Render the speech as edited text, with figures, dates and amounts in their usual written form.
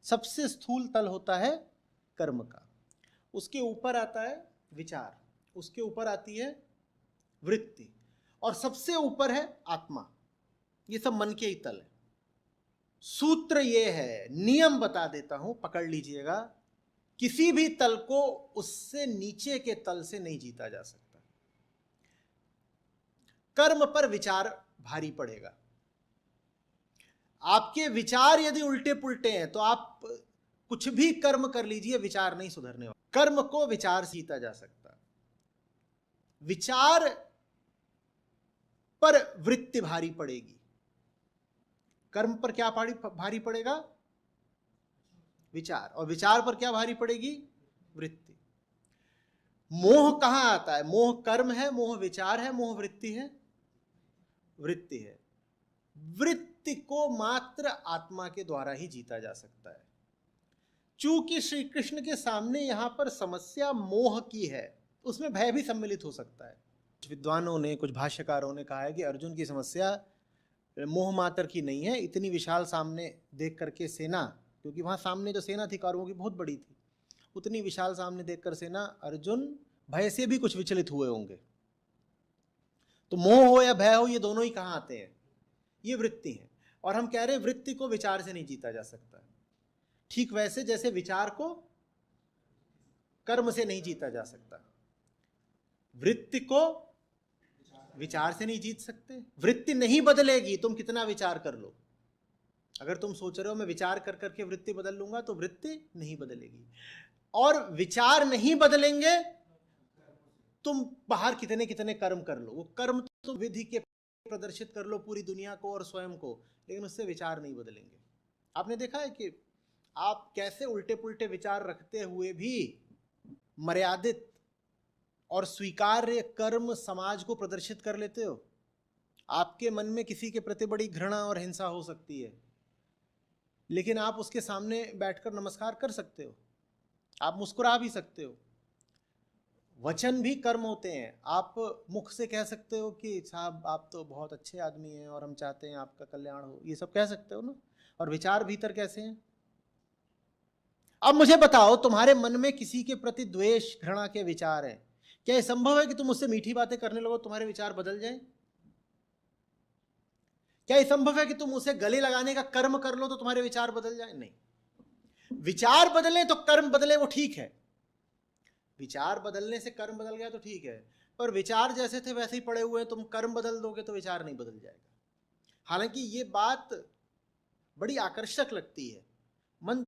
सबसे स्थूल तल होता है कर्म का। उसके ऊपर आता है विचार, उसके ऊपर आती है वृत्ति, और सबसे ऊपर है आत्मा। ये सब मन के ही तल है। सूत्र ये है, नियम बता देता हूं, पकड़ लीजिएगा, किसी भी तल को उससे नीचे के तल से नहीं जीता जा सकता। कर्म पर विचार भारी पड़ेगा। आपके विचार यदि उल्टे पुल्टे हैं तो आप कुछ भी कर्म कर लीजिए, विचार नहीं सुधरने वाला। कर्म को विचार से जीता जा सकता। विचार पर वृत्ति भारी पड़ेगी। कर्म पर क्या भारी पड़ेगा? विचार। और विचार पर क्या भारी पड़ेगी? वृत्ति। मोह कहां आता है? मोह कर्म है, मोह विचार है, मोह वृत्ति है? वृत्ति है। वृत्ति को मात्र आत्मा के द्वारा ही जीता जा सकता है। चूंकि श्री कृष्ण के सामने यहां पर समस्या मोह की है, उसमें भय भी सम्मिलित हो सकता है। कुछ विद्वानों ने, कुछ भाष्यकारों ने कहा है कि अर्जुन की समस्या मोह मात्र की नहीं है। इतनी विशाल सामने देख करके सेना, क्योंकि वहां सामने जो सेना थी कौरवों की बहुत बड़ी थी, उतनी विशाल सामने देखकर सेना, अर्जुन भय से भी कुछ विचलित हुए होंगे। तो मोह हो या भय हो, ये दोनों ही कहां आते हैं? ये वृत्ति है। और हम कह रहे हैं वृत्ति को विचार से नहीं जीता जा सकता। ठीक वैसे जैसे विचार को कर्म से नहीं जीता जा सकता, वृत्ति को विचार से नहीं जीत सकते। वृत्ति नहीं बदलेगी, तुम कितना विचार कर लो। अगर तुम सोच रहे हो मैं विचार कर करके वृत्ति बदल लूंगा, तो वृत्ति नहीं बदलेगी। और विचार नहीं बदलेंगे, तुम बाहर कितने कितने कर्म कर लो, वो कर्म तुम विधि के प्रदर्शित कर लो पूरी दुनिया को और स्वयं को, लेकिन उससे विचार नहीं बदलेंगे। आपने देखा है कि आप कैसे उल्टे पुल्टे विचार रखते हुए भी मर्यादित और स्वीकार्य कर्म समाज को प्रदर्शित कर लेते हो। आपके मन में किसी के प्रति बड़ी घृणा और हिंसा हो सकती है, लेकिन आप उसके सामने बैठकर नमस्कार कर सकते हो, आप मुस्कुरा भी सकते हो। वचन भी कर्म होते हैं। आप मुख से कह सकते हो कि साहब आप तो बहुत अच्छे आदमी हैं और हम चाहते हैं आपका कल्याण हो, ये सब कह सकते हो ना। और विचार भीतर कैसे हैं? अब मुझे बताओ, तुम्हारे मन में किसी के प्रति द्वेष घृणा के विचार हैं, क्या यह संभव है कि तुम उससे मीठी बातें करने लगो तुम्हारे विचार बदल जाएं? क्या यह संभव है कि तुम उसे गले लगाने का कर्म कर लो तो तुम्हारे विचार बदल जाएं? नहीं। विचार बदले तो कर्म बदले, वो ठीक है। विचार बदलने से कर्म बदल गया तो ठीक है, पर विचार जैसे थे वैसे ही पड़े हुए हैं, तुम कर्म बदल दोगे तो विचार नहीं बदल जाएगा। हालांकि ये बात बड़ी आकर्षक लगती है। मन